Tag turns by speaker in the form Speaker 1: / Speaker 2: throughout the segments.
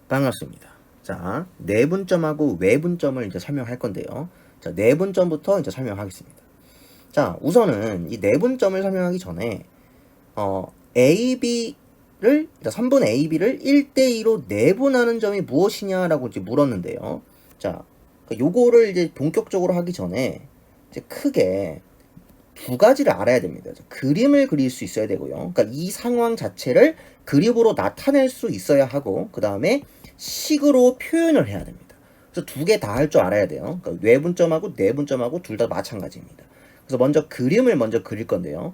Speaker 1: 반갑습니다. 자, 내분점하고 외분점을 이제 설명할 건데요. 자, 내분점부터 이제 설명하겠습니다. 자, 우선은 이 내분점을 설명하기 전에 AB를 선분 AB를 1대2로 내분하는 점이 무엇이냐라고 이제 물었는데요. 자, 요거를 이제 본격적으로 하기 전에 이제 크게 두 가지를 알아야 됩니다. 그림을 그릴 수 있어야 되고요. 그러니까 이 상황 자체를 그림으로 나타낼 수 있어야 하고, 그 다음에 식으로 표현을 해야 됩니다. 그래서 두 개 다 할 줄 알아야 돼요. 그러니까 외분점하고 내분점하고 둘 다 마찬가지입니다. 그래서 먼저 그림을 먼저 그릴 건데요.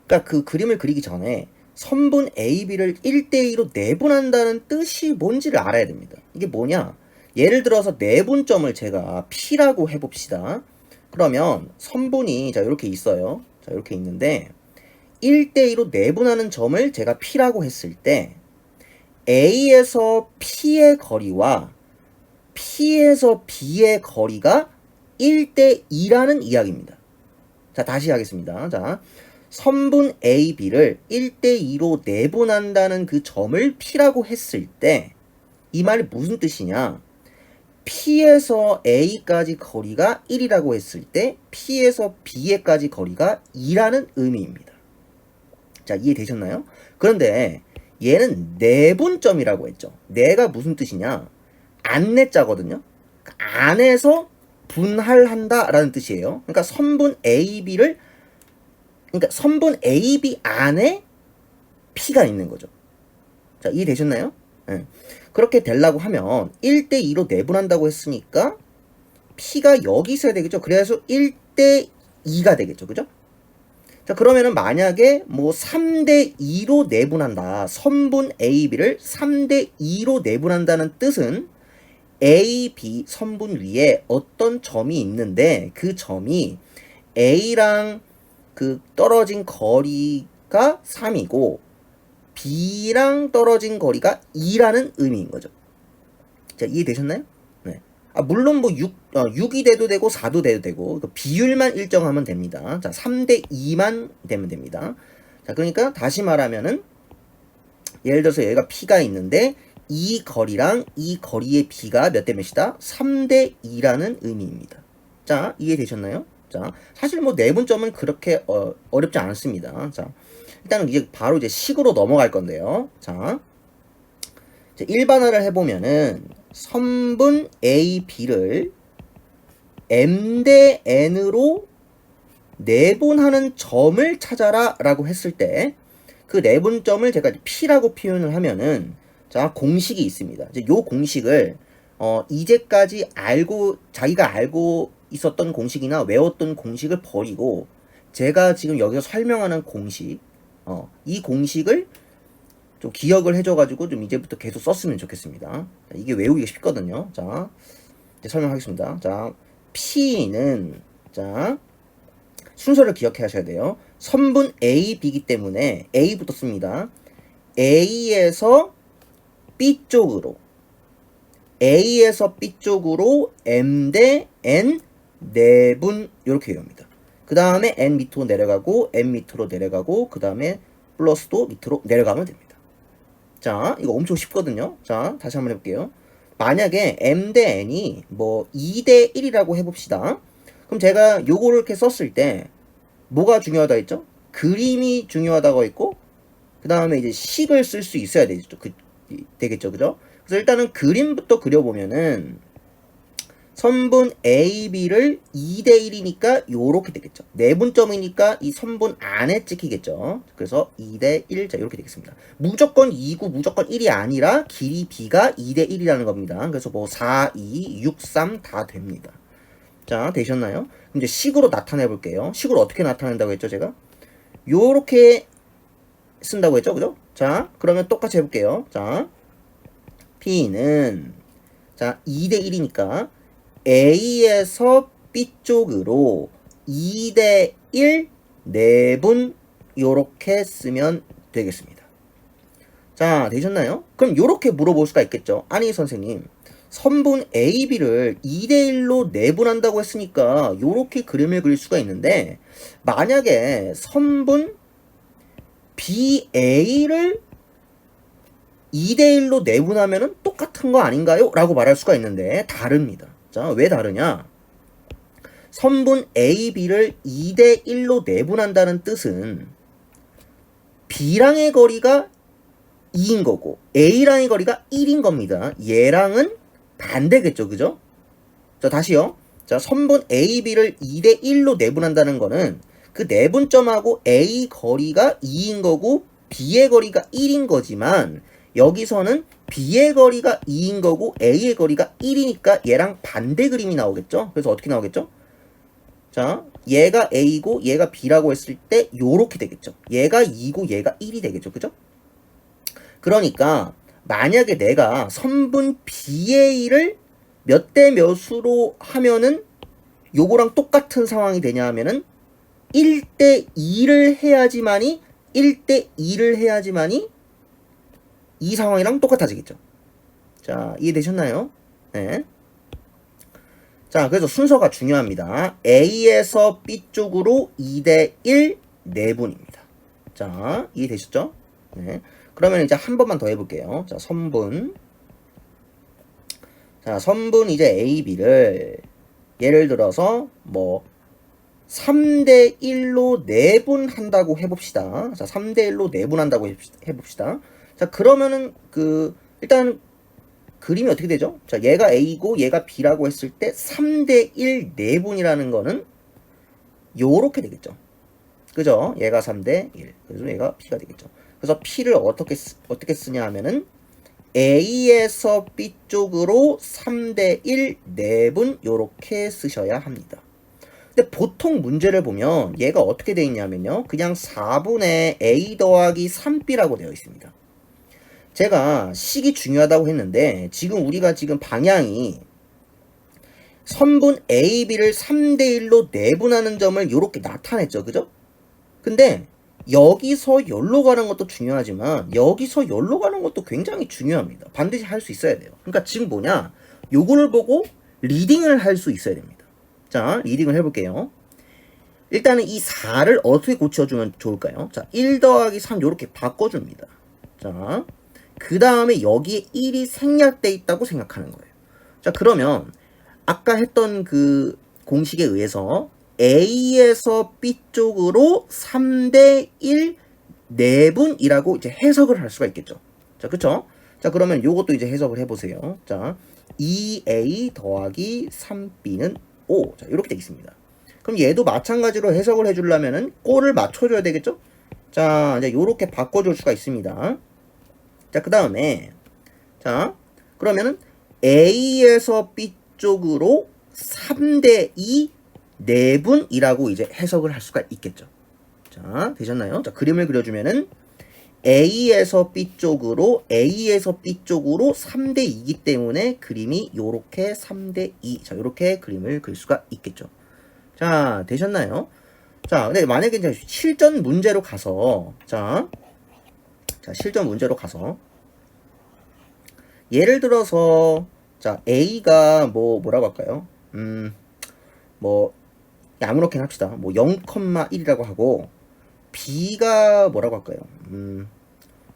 Speaker 1: 그러니까 그 그림을 그리기 전에 선분 AB를 1대2로 내분한다는 뜻이 뭔지를 알아야 됩니다. 이게 뭐냐? 예를 들어서 내분점을 제가 P라고 해봅시다. 그러면 선분이 자 이렇게 있어요. 자 이렇게 있는데 1대2로 내분하는 점을 제가 P라고 했을 때 A에서 P의 거리와 P에서 B의 거리가 1대2라는 이야기입니다. 자, 다시 하겠습니다. 자, 선분 AB를 1대2로 내분한다는 그 점을 P라고 했을 때 이 말이 무슨 뜻이냐? P에서 A까지 거리가 1이라고 했을 때 P에서 B에까지 거리가 2라는 의미입니다. 자, 이해되셨나요? 그런데 얘는 내분점이라고 했죠. 내가 무슨 뜻이냐? 안내자거든요. 안에서 분할한다 라는 뜻이에요. 그러니까 선분 AB를 그러니까 선분 AB 안에 P가 있는 거죠. 자, 이해되셨나요? 네. 그렇게 되려고 하면 1대2로 내분한다고 했으니까 P가 여기 있어야 되겠죠. 그래서 1대2가 되겠죠. 그죠? 자, 그러면은 만약에 뭐 3대2로 내분한다. 선분 AB를 3대2로 내분한다는 뜻은 A, B 선분 위에 어떤 점이 있는데 그 점이 A랑 그 떨어진 거리가 3이고 B랑 떨어진 거리가 2라는 의미인 거죠. 자, 이해되셨나요? 네. 물론 뭐 6이 돼도 되고 4도 돼도 되고 비율만 일정하면 됩니다. 자, 3대2만 되면 됩니다. 자, 그러니까 다시 말하면은 예를 들어서 여기가 P가 있는데 이 거리랑 이 거리의 B가 몇 대 몇이다? 3대2라는 의미입니다. 자, 이해되셨나요? 자, 사실 뭐 내분점은 그렇게 어렵지 않습니다. 자, 일단은 이제 바로 이제 식으로 넘어갈 건데요. 자, 일반화를 해보면은 선분 A, B를 M 대 N으로 내분하는 점을 찾아라 라고 했을 때 그 내분점을 제가 P라고 표현을 하면은 자, 공식이 있습니다. 이제 요 공식을 이제까지 자기가 알고 있었던 공식이나 외웠던 공식을 버리고 제가 지금 여기서 설명하는 공식 이 공식을 좀 기억을 해줘가지고 좀 이제부터 계속 썼으면 좋겠습니다. 자, 이게 외우기가 쉽거든요. 자, 이제 설명하겠습니다. 자, P는 자 순서를 기억해 하셔야 돼요. 선분 A, B이기 때문에 A부터 씁니다. A에서 B 쪽으로 M 대 N 내분 이렇게 외웁니다. 그 다음에 N 밑으로 내려가고 N 밑으로 내려가고 그 다음에 플러스도 밑으로 내려가면 됩니다. 자, 이거 엄청 쉽거든요. 자, 다시 한번 해볼게요. 만약에 M 대 N이 뭐 2대 1이라고 해봅시다. 그럼 제가 요거를 이렇게 썼을 때 뭐가 중요하다 했죠? 그림이 중요하다고 했고 그 다음에 이제 식을 쓸 수 있어야 되겠죠. 되겠죠. 그죠? 그래서 일단은 그림부터 그려보면은 선분 AB를 2대1이니까 요렇게 되겠죠. 내분점이니까 이 선분 안에 찍히겠죠. 그래서 2대1 자 이렇게 되겠습니다. 무조건 2고 무조건 1이 아니라 길이 B가 2대1이라는 겁니다. 그래서 뭐 4, 2, 6, 3 다 됩니다. 자, 되셨나요? 그럼 이제 식으로 나타내 볼게요. 식으로 어떻게 나타낸다고 했죠, 제가? 요렇게 쓴다고 했죠, 그죠? 자, 그러면 똑같이 해볼게요. 자, P는 자 2대1이니까 A에서 B 쪽으로 2대1 내분 요렇게 쓰면 되겠습니다. 자, 되셨나요? 그럼 요렇게 물어볼 수가 있겠죠. 아니 선생님, 선분 AB를 2대1로 내분한다고 했으니까 요렇게 그림을 그릴 수가 있는데 만약에 선분 BA를 2대1로 내분하면은 똑같은 거 아닌가요? 라고 말할 수가 있는데 다릅니다. 자, 왜 다르냐? 선분 A, B를 2대1로 내분한다는 뜻은 B랑의 거리가 2인 거고 A랑의 거리가 1인 겁니다. 얘랑은 반대겠죠. 그죠? 자, 다시요. 자, 선분 A, B를 2대1로 내분한다는 거는 그 내분점하고 A 거리가 2인 거고 B의 거리가 1인 거지만 여기서는 B의 거리가 2인 거고 A의 거리가 1이니까 얘랑 반대 그림이 나오겠죠? 그래서 어떻게 나오겠죠? 자, 얘가 A고 얘가 B라고 했을 때 요렇게 되겠죠. 얘가 2고 얘가 1이 되겠죠. 그죠? 그러니까 만약에 내가 선분 BA를 몇 대 몇으로 하면은 요거랑 똑같은 상황이 되냐 하면은 1대 2를 해야지만이 1대 2를 해야지만이 이 상황이랑 똑같아지겠죠. 자, 이해되셨나요? 네. 자, 그래서 순서가 중요합니다. A에서 B 쪽으로 2대1 내분입니다. 자, 이해되셨죠? 네. 그러면 이제 한 번만 더 해볼게요. 자, 선분. 자, 선분 이제 A, B를 예를 들어서 뭐 3대1로 내분한다고 해봅시다. 자, 3대1로 내분한다고 해봅시다. 자, 그러면은 일단 그림이 어떻게 되죠? 자, 얘가 A고 얘가 B라고 했을 때 3대1 내분이라는 거는 요렇게 되겠죠. 그죠? 얘가 3대1. 그래서 얘가 B가 되겠죠. 그래서 P를 어떻게 쓰냐 하면은 A에서 B 쪽으로 3대1 내분 요렇게 쓰셔야 합니다. 근데 보통 문제를 보면 얘가 어떻게 되어 있냐면요. 그냥 4분의 A 더하기 3B라고 되어 있습니다. 제가 식이 중요하다고 했는데 지금 우리가 지금 방향이 선분 A, B를 3대1로 내분하는 점을 이렇게 나타냈죠. 그죠? 근데 여기서 열로 가는 것도 중요하지만 여기서 열로 가는 것도 굉장히 중요합니다. 반드시 할 수 있어야 돼요. 그러니까 지금 뭐냐? 요거를 보고 리딩을 할 수 있어야 됩니다. 자, 리딩을 해볼게요. 일단은 이 4를 어떻게 고쳐주면 좋을까요? 자, 1 더하기 3 이렇게 바꿔줍니다. 자, 그 다음에 여기에 1이 생략돼 있다고 생각하는 거예요. 자, 그러면 아까 했던 그 공식에 의해서 A에서 B 쪽으로 3대1 내분이라고 이제 해석을 할 수가 있겠죠. 자, 그쵸? 자, 그러면 요것도 이제 해석을 해보세요. 자, 2A 더하기 3B는 5. 자, 이렇게 돼 있습니다. 그럼 얘도 마찬가지로 해석을 해주려면은 꼴을 맞춰줘야 되겠죠? 자, 이제 요렇게 바꿔줄 수가 있습니다. 자, 그 다음에, 자, 그러면은 A에서 B 쪽으로 3대2 내분이라고 이제 해석을 할 수가 있겠죠. 자, 되셨나요? 자, 그림을 그려주면은 A에서 B 쪽으로 3대2이기 때문에 그림이 요렇게 3대2. 자, 요렇게 그림을 그릴 수가 있겠죠. 자, 되셨나요? 자, 근데 만약에 이제 실전 문제로 가서, 자, 실전 문제로 가서, 예를 들어서, 자, A가 뭐라고 할까요? 뭐, 아무렇게나 합시다. 뭐, 0,1이라고 하고, B가 뭐라고 할까요?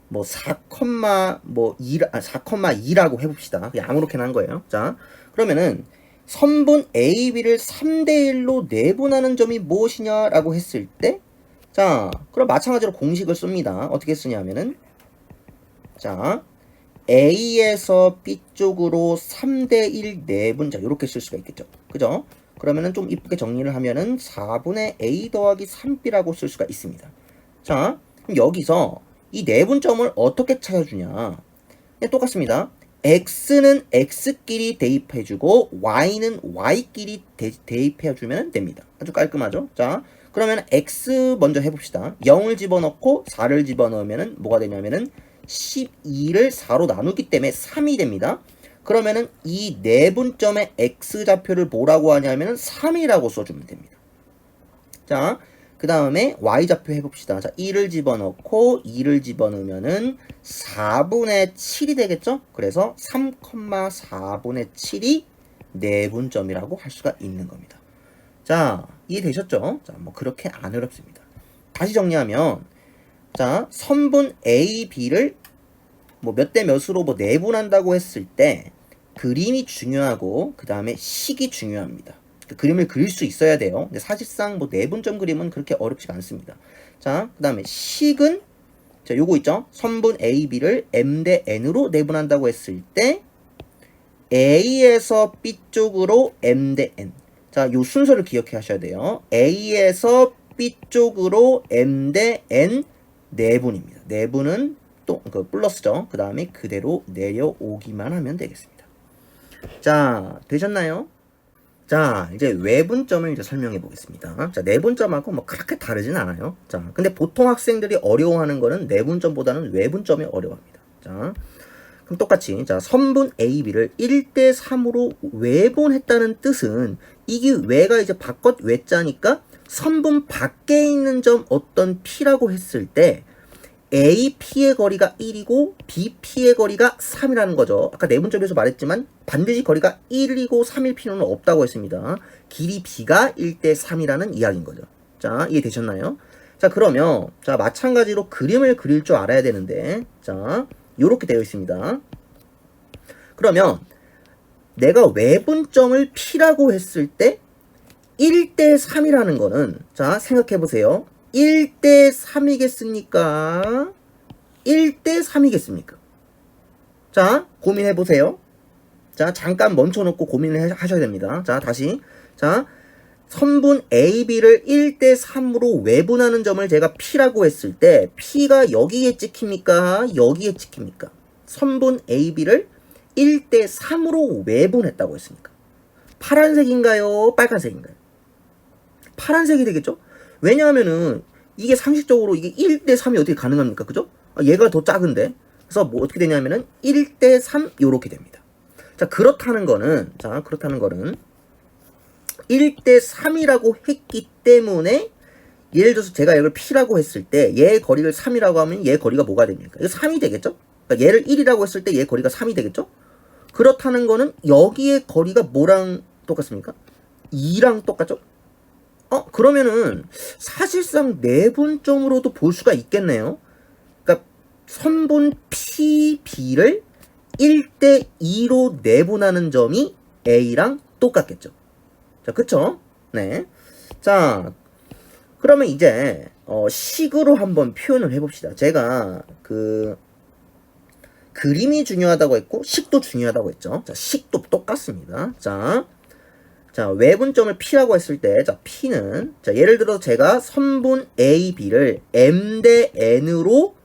Speaker 1: 뭐, 4,2라고 해봅시다. 그냥 아무렇게나 한 거예요. 자, 그러면은, 선분 A, B를 3대1로 내분하는 점이 무엇이냐라고 했을 때, 자, 그럼 마찬가지로 공식을 씁니다. 어떻게 쓰냐면은, 자, A에서 B 쪽으로 3대1 내분, 자, 이렇게 쓸 수가 있겠죠. 그죠? 그러면은 좀 이쁘게 정리를 하면은 4분의 A 더하기 3B라고 쓸 수가 있습니다. 자, 그럼 여기서 이 내분점을 어떻게 찾아주냐? 네, 똑같습니다. X는 X끼리 대입해주고 Y는 Y끼리 대입해주면 됩니다. 아주 깔끔하죠? 자, 그러면 X 먼저 해봅시다. 0을 집어넣고 4를 집어넣으면 뭐가 되냐면은 12를 4로 나누기 때문에 3이 됩니다. 그러면은 이 내분점의 X좌표를 뭐라고 하냐면은 3이라고 써주면 됩니다. 자, 그 다음에 Y좌표 해봅시다. 자, 1을 집어넣고 2를 집어넣으면은 4분의 7이 되겠죠? 그래서 3,4분의 7이 내분점이라고 할 수가 있는 겁니다. 자, 이해되셨죠? 자, 뭐 그렇게 안 어렵습니다. 다시 정리하면, 자, 선분 A, B를 뭐 몇 대 몇으로 뭐 내분한다고 했을 때 그림이 중요하고 그 다음에 식이 중요합니다. 그 그림을 그릴 수 있어야 돼요. 근데 사실상 뭐 내분점 그림은 그렇게 어렵지가 않습니다. 자, 그 다음에 식은 자, 요거 있죠? 선분 A, B를 M 대 N으로 내분한다고 했을 때 A에서 B 쪽으로 M 대 N. 자, 요 순서를 기억해 하셔야 돼요. A에서 B 쪽으로 M 대 N 내분입니다. 내분은 또 그 플러스죠. 그 다음에 그대로 내려오기만 하면 되겠습니다. 자, 되셨나요? 자, 이제 외분점을 이제 설명해 보겠습니다. 자, 내분점하고 뭐 그렇게 다르진 않아요. 자, 근데 보통 학생들이 어려워하는 거는 내분점보다는 외분점이 어려워합니다. 자, 그럼 똑같이 자, 선분 A, B를 1대 3으로 외분했다는 뜻은 이게 외가 이제 바깥 외자니까 선분 밖에 있는 점 어떤 P라고 했을 때 A, P의 거리가 1이고 B, P의 거리가 3이라는 거죠. 아까 내분점에서 말했지만 반드시 거리가 1이고 3일 필요는 없다고 했습니다. 길이 B가 1대 3이라는 이야기인 거죠. 자, 이해되셨나요? 자, 그러면 자, 마찬가지로 그림을 그릴 줄 알아야 되는데 자, 요렇게 되어 있습니다. 그러면 내가 외분점을 P라고 했을 때 1대 3이라는 거는 자, 생각해 보세요. 1대 3이겠습니까? 1대 3이겠습니까? 자, 고민해 보세요. 자, 잠깐 멈춰놓고 고민을 하셔야 됩니다. 자, 다시. 자, 선분 A, B를 1대 3으로 외분하는 점을 제가 P라고 했을 때 P가 여기에 찍힙니까? 여기에 찍힙니까? 선분 A, B를 1대 3으로 외분했다고 했으니까. 파란색인가요? 빨간색인가요? 파란색이 되겠죠? 왜냐하면은 이게 상식적으로 이게 1대 3이 어떻게 가능합니까? 그죠? 얘가 더 작은데. 그래서 뭐 어떻게 되냐면은 1대 3 요렇게 됩니다. 자, 그렇다는 거는 1대 3이라고 했기 때문에 예를 들어서 제가 이걸 P라고 했을 때 얘의 거리를 3이라고 하면 얘의 거리가 뭐가 됩니까? 이거 3이 되겠죠? 그러니까 얘를 1이라고 했을 때 얘의 거리가 3이 되겠죠? 그렇다는 거는 여기의 거리가 뭐랑 똑같습니까? 2랑 똑같죠? 그러면은 사실상 내분점으로도 볼 수가 있겠네요. 그러니까 선분 P, B를 1대 2로 내분하는 점이 A랑 똑같겠죠. 자, 그쵸? 네. 자, 그러면 이제 식으로 한번 표현을 해봅시다. 제가 그림이 중요하다고 했고 식도 중요하다고 했죠. 자, 식도 똑같습니다. 자, 외분점을 P라고 했을 때, 자, P는, 자, 예를 들어 제가 선분 A, B를 M 대 N으로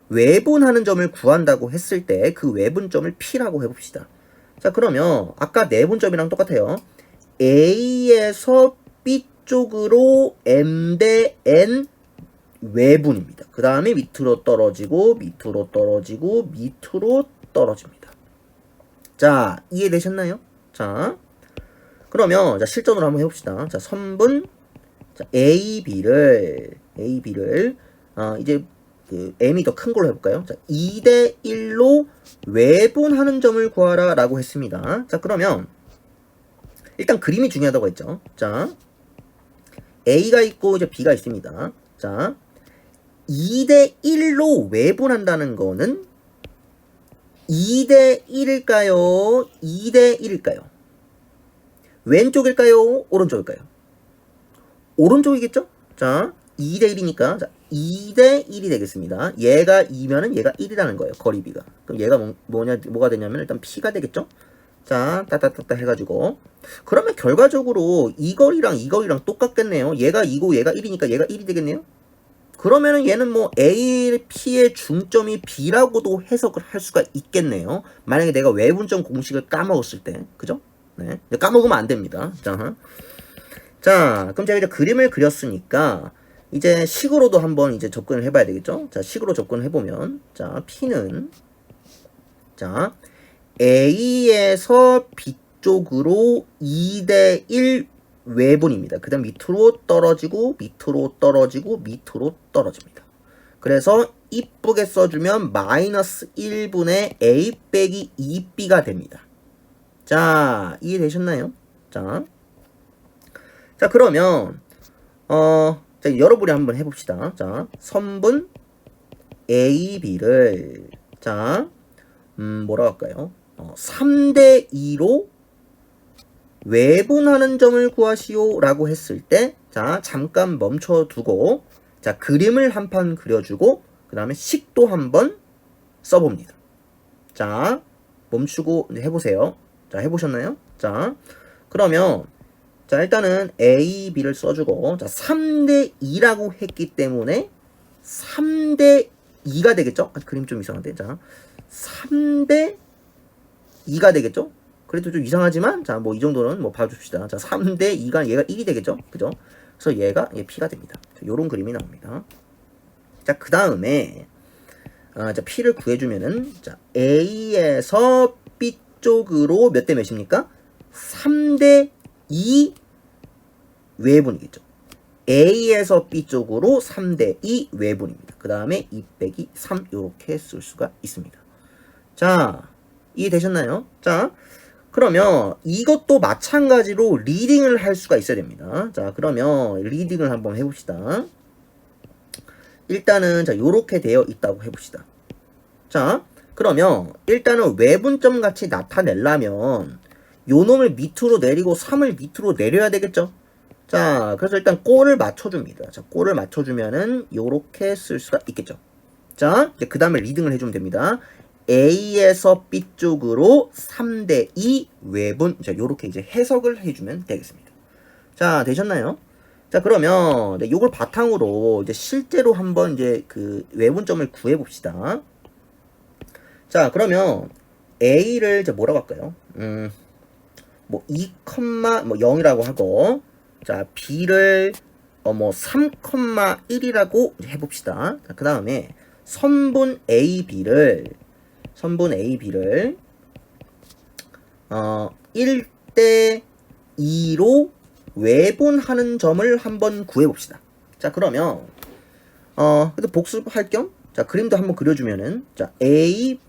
Speaker 1: 외분하는 점을 구한다고 했을 때, 그 외분점을 P라고 해봅시다. 자, 그러면, 아까 내분점이랑 똑같아요. A에서 B 쪽으로 M 대 N 외분입니다. 그 다음에 밑으로 떨어지고, 밑으로 떨어지고, 밑으로 떨어집니다. 자, 이해되셨나요? 자, 그러면 자, 실전으로 한번 해봅시다. 자, 선분 자, A, B를 이제 그 M이 더 큰 걸로 해볼까요? 자, 2대 1로 외분하는 점을 구하라 라고 했습니다. 자, 그러면 일단 그림이 중요하다고 했죠. 자, A가 있고 이제 B가 있습니다. 자, 2대 1로 외분한다는 거는 2대 1일까요? 2대 1일까요? 왼쪽일까요? 오른쪽일까요? 오른쪽이겠죠? 자, 2대 1이니까 자, 2대 1이 되겠습니다. 얘가 2면은 얘가 1이라는 거예요. 거리 B가. 그럼 얘가 뭐가 되냐면 일단 P가 되겠죠? 자, 따따따따 해가지고 그러면 결과적으로 이 거리랑 똑같겠네요. 얘가 2고 얘가 1이니까 얘가 1이 되겠네요. 그러면은 얘는 뭐 A, P의 중점이 B라고도 해석을 할 수가 있겠네요. 만약에 내가 외분점 공식을 까먹었을 때. 그죠? 네. 까먹으면 안 됩니다. 자, 그럼 제가 이제 그림을 그렸으니까 이제 식으로도 한번 이제 접근을 해봐야 되겠죠? 자, 식으로 접근을 해보면 자, P는 자, A에서 B 쪽으로 2대 1 외분입니다. 그 다음 밑으로 떨어지고 밑으로 떨어지고 밑으로 떨어집니다. 그래서 이쁘게 써주면 마이너스 1분의 A 빼기 2B가 됩니다. 자, 이해되셨나요? 자, 그러면 자, 여러분이 한번 해봅시다. 자, 선분 A, B를 자, 뭐라 할까요? 3대 2로 외분하는 점을 구하시오 라고 했을 때, 자, 잠깐 멈춰두고, 자, 그림을 한 판 그려주고, 그 다음에 식도 한번 써봅니다. 자, 멈추고 해보세요. 자, 해보셨나요? 자, 그러면, 자, 일단은 A, B를 써주고, 자, 3대 2라고 했기 때문에, 3대 2가 되겠죠? 그림 좀 이상한데, 자, 3대 2가 되겠죠? 그래도 좀 이상하지만, 자, 뭐 이 정도는 뭐 봐줍시다. 자, 3대 2가 얘가 1이 되겠죠? 그죠? 그래서 얘가 P가 됩니다. 요런 그림이 나옵니다. 자, 그 다음에, 자, P를 구해주면은, 자, A에서 B 쪽으로 몇 대 몇입니까? 3대 2 외분이겠죠. A에서 B 쪽으로 3대 2 외분입니다. 그 다음에 2 빼기 3 요렇게 쓸 수가 있습니다. 자, 이해되셨나요? 자, 그러면 이것도 마찬가지로 리딩을 할 수가 있어야 됩니다. 자, 그러면 리딩을 한번 해봅시다. 일단은 자, 요렇게 되어 있다고 해봅시다. 자, 그러면 일단은 외분점 같이 나타내려면 요 놈을 밑으로 내리고 3을 밑으로 내려야 되겠죠? 자, 그래서 일단 꼴을 맞춰줍니다. 자, 꼴을 맞춰주면은 요렇게 쓸 수가 있겠죠. 자, 이제 그 다음에 리딩을 해주면 됩니다. A에서 B 쪽으로 3대 2 외분. 자, 요렇게 이제 해석을 해주면 되겠습니다. 자, 되셨나요? 자, 그러면 네, 요걸 바탕으로 이제 실제로 한번 이제 그 외분점을 구해봅시다. 자, 그러면 A를 이제 뭐라고 할까요? 뭐 2, 뭐 0이라고 하고, 자, B를 뭐 3,1이라고 해봅시다. 자, 그 다음에 선분 AB를 1대 2로 외분하는 점을 한번 구해봅시다. 자, 그러면 그래도 복습할 겸, 자, 그림도 한번 그려주면은, 자, A,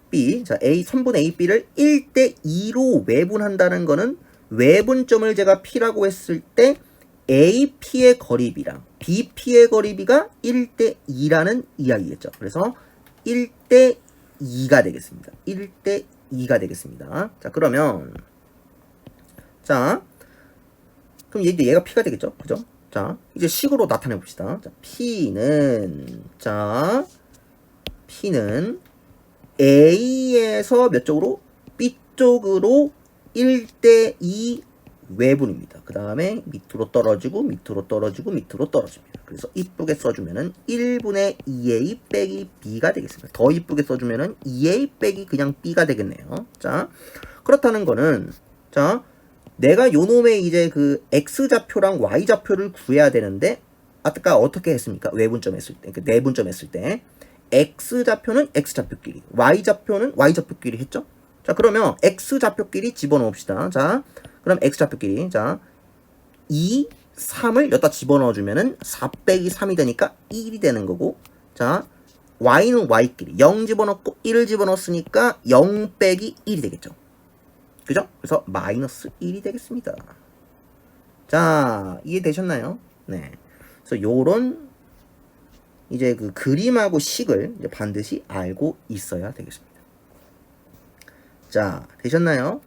Speaker 1: B, 자, 선분 A, B를 1대 2로 외분한다는 거는 외분점을 제가 P라고 했을 때 AP의 거리비랑 BP의 거리비가 1대 2라는 이야기겠죠. 그래서 1대 2가 되겠습니다. 1대 2가 되겠습니다. 자, 그러면 자, 그럼 얘가 P가 되겠죠. 그죠? 자, 이제 식으로 나타내 봅시다. 자, P는 A에서 몇 쪽으로? B 쪽으로 1대 2 외분입니다. 그 다음에 밑으로 떨어지고 밑으로 떨어지고 밑으로 떨어집니다. 그래서 이쁘게 써주면은 1분의 2A 빼기 B가 되겠습니다. 더 이쁘게 써주면은 2A 빼기 그냥 B가 되겠네요. 자, 그렇다는 거는, 자, 내가 요 놈의 이제 그 X좌표랑 Y좌표를 구해야 되는데, 아까 어떻게 했습니까? 외분점 했을 때, 그 내분점 했을 때. X좌표는 X좌표끼리, Y좌표는 Y좌표끼리 했죠? 자, 그러면 X좌표끼리 집어넣읍시다. 자, 그럼 X좌표끼리, 자, 2, 3을 여기다 집어넣어주면은 4 빼기 3이 되니까 1이 되는 거고, 자, Y는 Y끼리 0 집어넣고 1을 집어넣었으니까 0 빼기 1이 되겠죠. 그죠? 그래서 마이너스 1이 되겠습니다. 자, 이해되셨나요? 네. 그래서 요런 이제 그 그림하고 식을 이제 반드시 알고 있어야 되겠습니다. 자, 되셨나요?